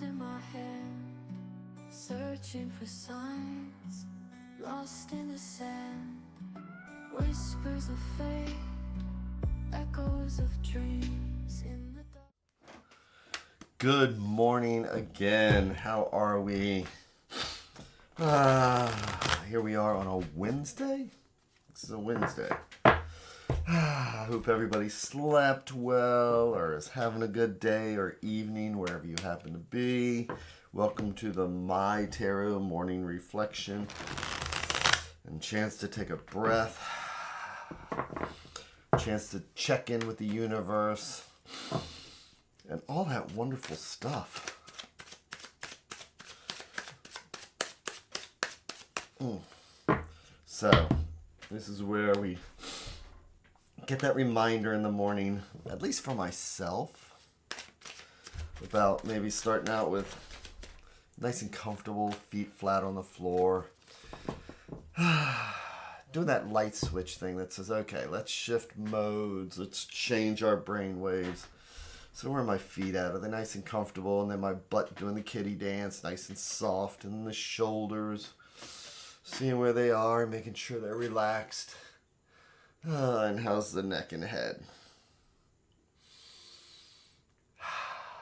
in my hand, searching for signs, lost in the sand. Whispers of fate, echoes of dreams in the dark. Good morning again. How are we? Here we are on a Wednesday. This is a Wednesday. I hope everybody slept well or is having a good day or evening wherever you happen to be. Welcome to the MyTarot morning reflection and chance to take a breath, chance to check in with the universe and all that wonderful stuff. So, this is where we get that reminder in the morning, at least for myself, about maybe starting out with nice and comfortable, feet flat on the floor. Doing that light switch thing that says, okay, let's shift modes, let's change our brain waves. So where are my feet at? Are they nice and comfortable? And then my butt doing the kitty dance, nice and soft, and the shoulders, seeing where they are, making sure they're relaxed. And how's the neck and head?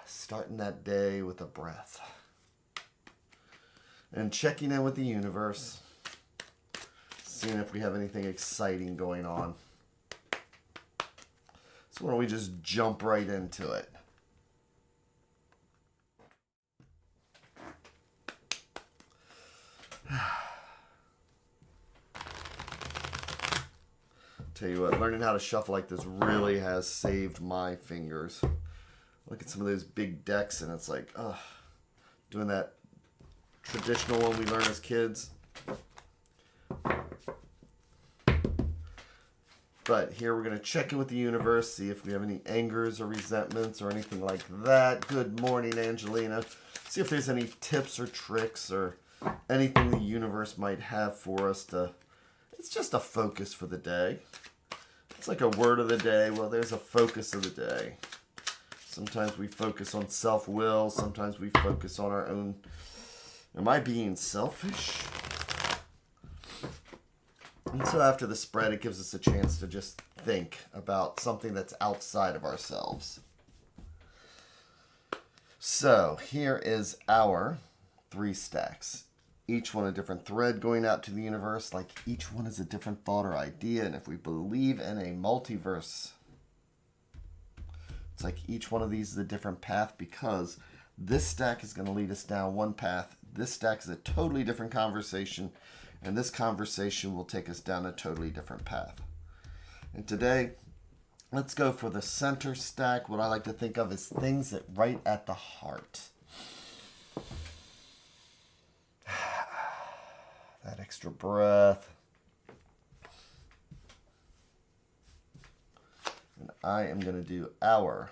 Starting that day with a breath. And checking in with the universe. Seeing if we have anything exciting going on. So why don't we just jump right into it? Tell you what, learning how to shuffle like this really has saved my fingers. Look at some of those big decks and it's like, doing that traditional one we learn as kids. But here we're going to check in with the universe, see if we have any angers or resentments or anything like that. Good morning, Angelina. See if there's any tips or tricks or anything the universe might have for us to... It's just a focus for the day. It's like a word of the day. Well, there's a focus of the day. Sometimes we focus on self-will. Sometimes we focus on our own... Am I being selfish? And so after the spread, it gives us a chance to just think about something that's outside of ourselves. So here is our 3 stacks. Each one a different thread going out to the universe, like each one is a different thought or idea. And if we believe in a multiverse, it's like each one of these is a different path, because this stack is going to lead us down one path. This stack is a totally different conversation, and this conversation will take us down a totally different path. And today, let's go for the center stack, what I like to think of as things that right at the heart. That extra breath. And I am going to do our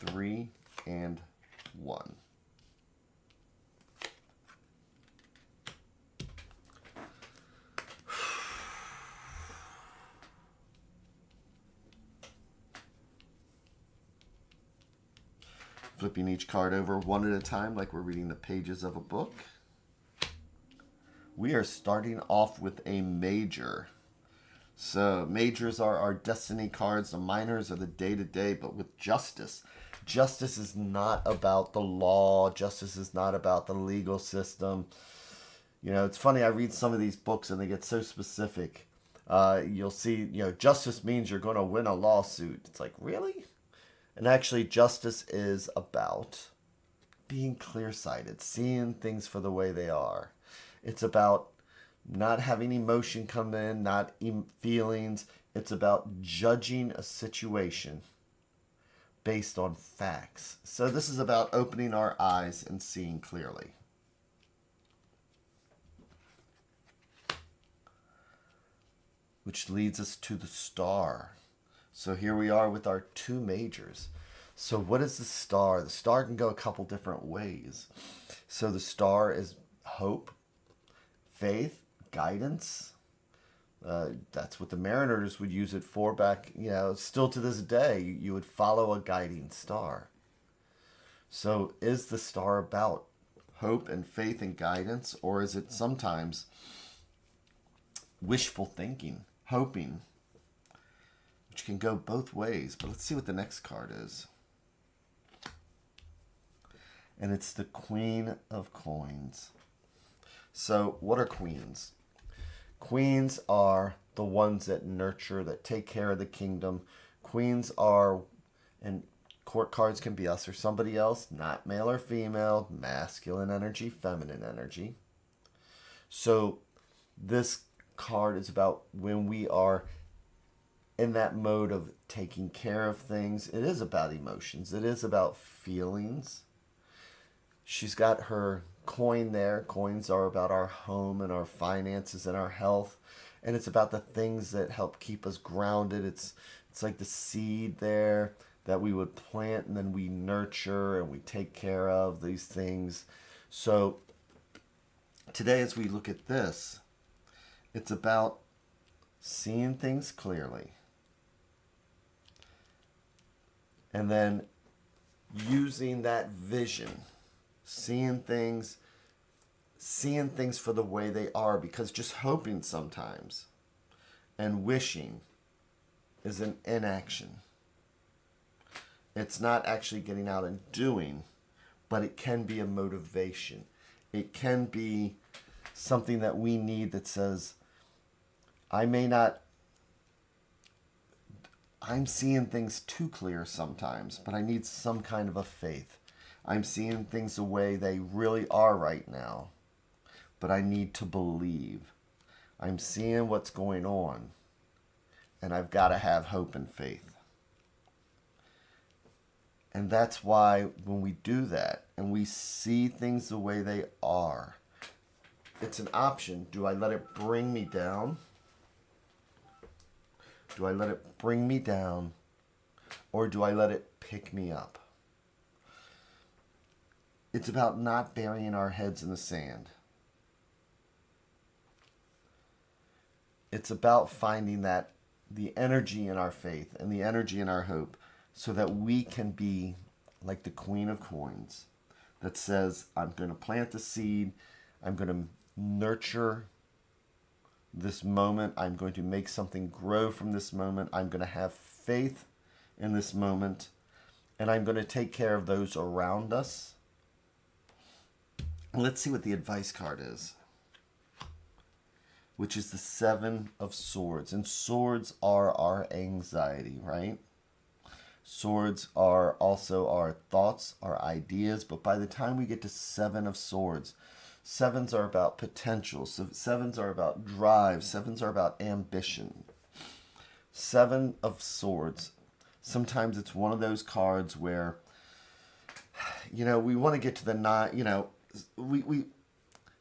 3 and 1. Flipping each card over one at a time like we're reading the pages of a book. We are starting off with a major. So majors are our destiny cards. The minors are the day-to-day, but with justice. Justice is not about the law. Justice is not about the legal system. You know, it's funny, I read some of these books and they get so specific. You'll see, justice means you're going to win a lawsuit. It's like, really? And actually, justice is about being clear-sighted, seeing things for the way they are. It's about not having emotion come in, not feelings. It's about judging a situation based on facts. So this is about opening our eyes and seeing clearly. Which leads us to the star. So here we are with our 2 majors. So what is the star? The star can go a couple different ways. So the star is hope, faith, guidance. That's what the mariners would use it for back, still to this day. You would follow a guiding star. So is the star about hope and faith and guidance, or is it sometimes wishful thinking, hoping, which can go both ways? But let's see what the next card is. And it's the Queen of Coins. So what are queens? Queens are the ones that nurture, that take care of the kingdom. Queens are, and court cards can be us or somebody else, not male or female, masculine energy, feminine energy. So this card is about when we are in that mode of taking care of things. It is about emotions. It is about feelings. She's got her coin there. Coins are about our home and our finances and our health. And it's about the things that help keep us grounded. It's like the seed there that we would plant and then we nurture and we take care of these things. So today as we look at this, it's about seeing things clearly and then using that vision, seeing things for the way they are, because just hoping sometimes and wishing is an inaction. It's not actually getting out and doing, but it can be a motivation. It can be something that we need that says, I'm seeing things too clear sometimes, but I need some kind of a faith. I'm seeing things the way they really are right now, but I need to believe. I'm seeing what's going on, and I've got to have hope and faith. And that's why when we do that and we see things the way they are, it's an option. Do I let it bring me down? Do I let it bring me down? Or do I let it pick me up? It's about not burying our heads in the sand. It's about finding that the energy in our faith and the energy in our hope so that we can be like the Queen of Coins that says, I'm going to plant the seed, I'm going to nurture this moment, I'm going to make something grow from this moment, I'm going to have faith in this moment, and I'm going to take care of those around us. Let's see what the advice card is, which is the Seven of Swords. And swords are our anxiety, right? Swords are also our thoughts, our ideas, but by the time we get to Seven of Swords, sevens are about potential. So sevens are about drive. Sevens are about ambition. Seven of Swords. Sometimes it's one of those cards where, we want to get to the nine.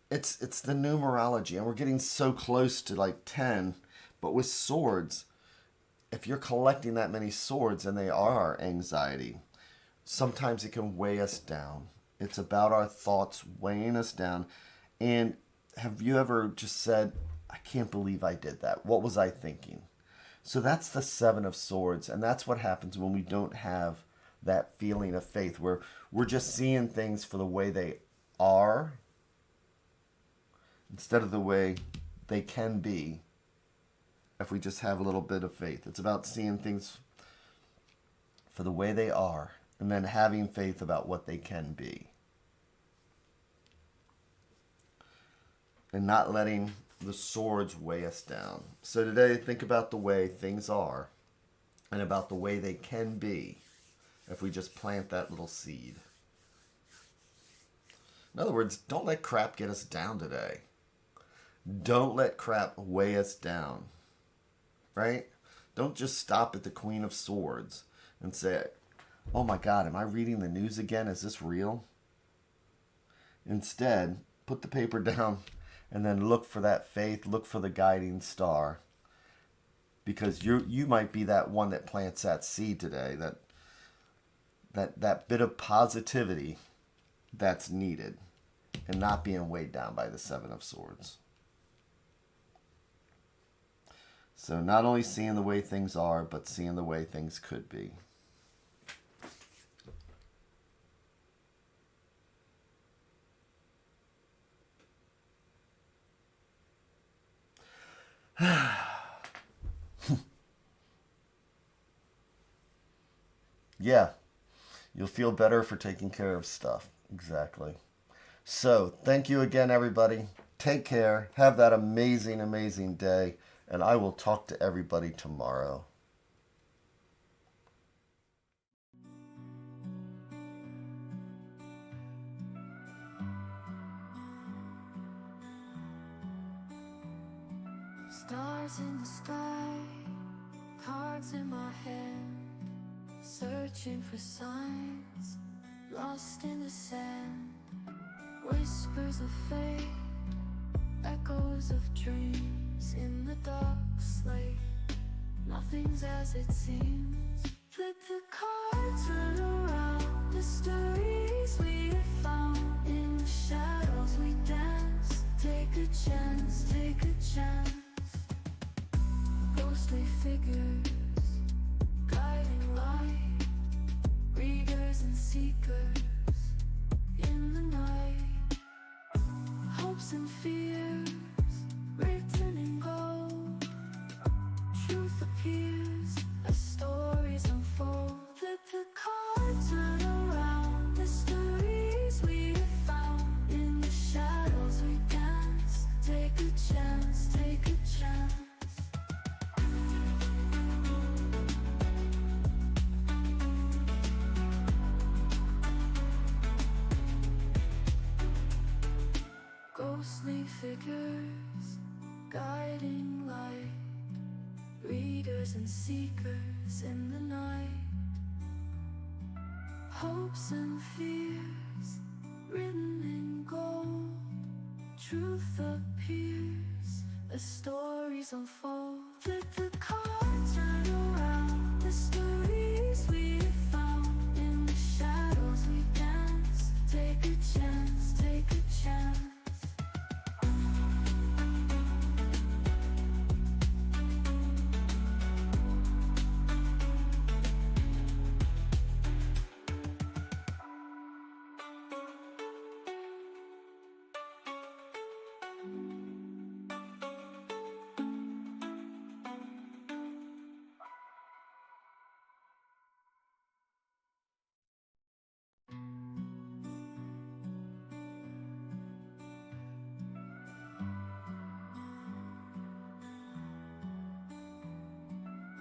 It's the numerology, and we're getting so close to like 10. But with swords, if you're collecting that many swords, and they are our anxiety, sometimes it can weigh us down. It's about our thoughts weighing us down. And have you ever just said, I can't believe I did that. What was I thinking? So that's the Seven of Swords. And that's what happens when we don't have that feeling of faith, where we're just seeing things for the way they are instead of the way they can be if we just have a little bit of faith. It's about seeing things for the way they are and then having faith about what they can be. And not letting the swords weigh us down. So today, think about the way things are and about the way they can be if we just plant that little seed. In other words, don't let crap get us down today. Don't let crap weigh us down. Right? Don't just stop at the Queen of Swords and say, oh my God, am I reading the news again? Is this real? Instead, put the paper down and then look for that faith, look for the guiding star. Because you might be that one that plants that seed today, that bit of positivity that's needed, and not being weighed down by the Seven of Swords. So not only seeing the way things are, but seeing the way things could be. Yeah, you'll feel better for taking care of stuff. Exactly. So, thank you again, everybody. Take care. Have that amazing, amazing day. And I will talk to everybody tomorrow. Stars in the sky, cards in my hand, searching for signs, lost in the sand. Whispers of fate, echoes of dreams in the dark slate. Nothing's as it seems. Flip the cards, turn around. Mysteries we have found. In the shadows we dance. Take a chance, take a chance. Ghostly figures, guiding light. Readers and seekers in the night. Hopes and fears, written in gold. Truth appears as stories unfold. Flip the cards, turn around. Mysteries we have found. In the shadows we dance. Take a chance, take a chance. Ghostly figures, guiding light. Readers and seekers in the night. Hopes and fears, written in gold. Truth appears as stories unfold. Flip the cards, turn around. Mysteries we have found. In the shadows we dance. Take a chance, take a chance.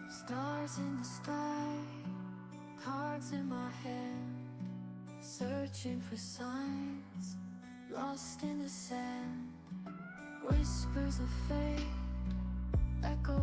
Stars in the sky, cards in my hand, searching for signs, lost in the sand. Whispers of fate, echo